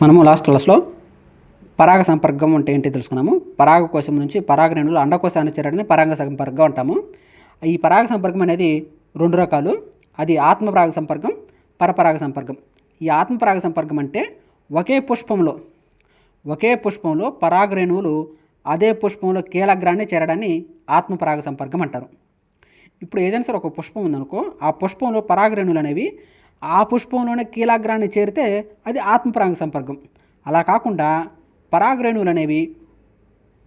మనము లాస్ట్ క్లాస్లో పరాగ సంపర్కం అంటే ఏంటి తెలుసుకున్నాము. పరాగకోశం నుంచి పరాగరేణువులు అండకోశాన్ని చేరడాన్ని పరాగ సంపర్కం అంటాము. ఈ పరాగ సంపర్కం అనేది రెండు రకాలు. అది ఆత్మ పరాగ సంపర్కం, పరపరాగ సంపర్కం. ఈ ఆత్మ పరాగ సంపర్కం అంటే ఒకే పుష్పంలో పరాగరేణువులు అదే పుష్పంలో కీలగ్రాన్ని చేరడాన్ని ఆత్మ పరాగ సంపర్కం అంటారు. ఇప్పుడు ఏదైనా సరే ఒక పుష్పం ఉందనుకో, ఆ పుష్పంలో పరాగరేణువులు అనేవి ఆ పుష్పంలోనే కీలగ్రాన్ని చేరితే అది ఆత్మపరాగ సంపర్కం. అలా కాకుండా పరాగరేణువులు అనేవి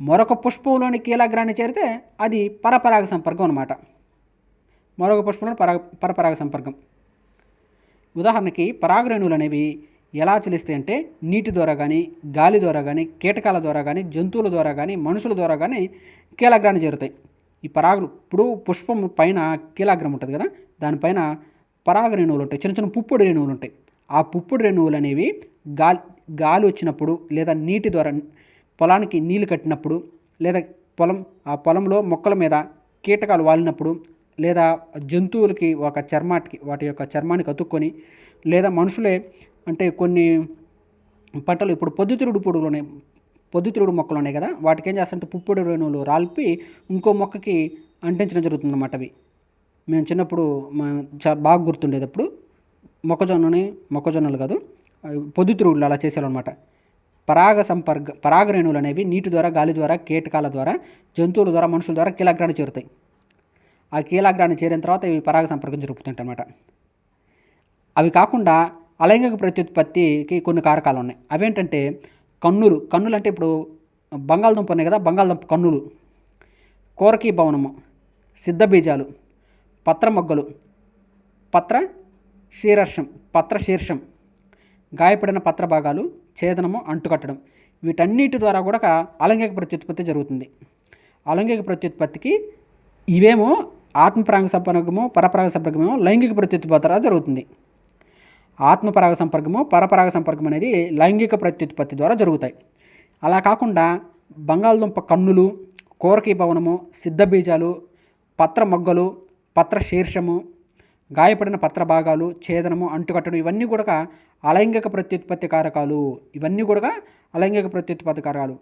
మరొక పుష్పంలోని కీలగ్రాన్ని చేరితే అది పరపరాగ సంపర్కం అన్నమాట. మరొక పుష్పంలో పరపరాగ సంపర్కం. ఉదాహరణకి పరాగరేణువులు అనేవి ఎలా చెలిస్తాయి అంటే నీటి ద్వారా కానీ, గాలి ద్వారా కానీ, కీటకాల ద్వారా కానీ, జంతువుల ద్వారా కానీ, మనుషుల ద్వారా కానీ కీలగ్రాన్ని చేరుతాయి. ఈ పరాగులు ఇప్పుడు పుష్పం పైన కీలగ్రం ఉంటుంది కదా, దానిపైన పరాగరేణువులు ఉంటాయి, చిన్న చిన్న పుప్పొడి రేణువులు ఉంటాయి. ఆ పుప్పొడి రేణువులు అనేవి గాలి వచ్చినప్పుడు, లేదా నీటి ద్వారా పొలానికి నీళ్లు కట్టినప్పుడు, లేదా ఆ పొలంలో మొక్కల మీద కీటకాలు వాలినప్పుడు, లేదా జంతువులకి వాటి యొక్క చర్మానికి అతుక్కొని, లేదా మనుషులే అంటే కొన్ని పంటలు ఇప్పుడు పొద్దుతిరుగుడు మొక్కలు ఉన్నాయి కదా, వాటికి ఏం చేస్తారంటే పుప్పొడి రేణువులు రాల్పి ఇంకో మొక్కకి అంటించడం జరుగుతుందన్నమాట. అవి మేము చిన్నప్పుడు బాగా గుర్తుండేటప్పుడు మొక్కజొన్నలు కాదు, పొద్దుతిరుగుడులు అలా చేసేవాళ్ళనమాట. పరాగరేణువులు అనేవి నీటి ద్వారా, గాలి ద్వారా, కీటకాల ద్వారా, జంతువుల ద్వారా, మనుషుల ద్వారా కీలగ్రాన్ని చేరుతాయి. ఆ కీలగ్రాన్ని చేరిన తర్వాత ఇవి పరాగ సంపర్కం జరుపుతుంటాయి అన్నమాట. అవి కాకుండా అలైంగిక ప్రత్యుత్పత్తికి కొన్ని కారకాలు ఉన్నాయి. అవేంటంటే కన్నులు అంటే ఇప్పుడు బంగాళదుంప ఉన్నాయి కదా, బంగాళదుంప కన్నులు, కోరకీ భవనము, సిద్ధబీజాలు, పత్రమొగ్గలు, పత్రశీర్షం, గాయపడిన పత్ర భాగాలు, ఛేదనము, అంటుకట్టడం, వీటన్నిటి ద్వారా కూడా అలైంగిక ప్రత్యుత్పత్తి జరుగుతుంది. అలైంగిక ప్రత్యుత్పత్తికి ఇవేమో ఆత్మపరాగ సంపర్కము, పరపరాగ సంపర్కమేమో లైంగిక ప్రత్యుత్పత్తి ద్వారా జరుగుతుంది. ఆత్మపరాగ సంపర్కము, పరపరాగ సంపర్కం అనేది లైంగిక ప్రత్యుత్పత్తి ద్వారా జరుగుతాయి. అలా కాకుండా బంగాళదుంప కన్నులు, కోరకీ భవనము, సిద్ధబీజాలు, పత్రమొగ్గలు, పత్రశీర్షము, గాయపడిన పత్ర భాగాలు, ఛేదనము, అంటుకట్టడం, ఇవన్నీ కూడా అలైంగిక ప్రత్యుత్పత్తి కారకాలు.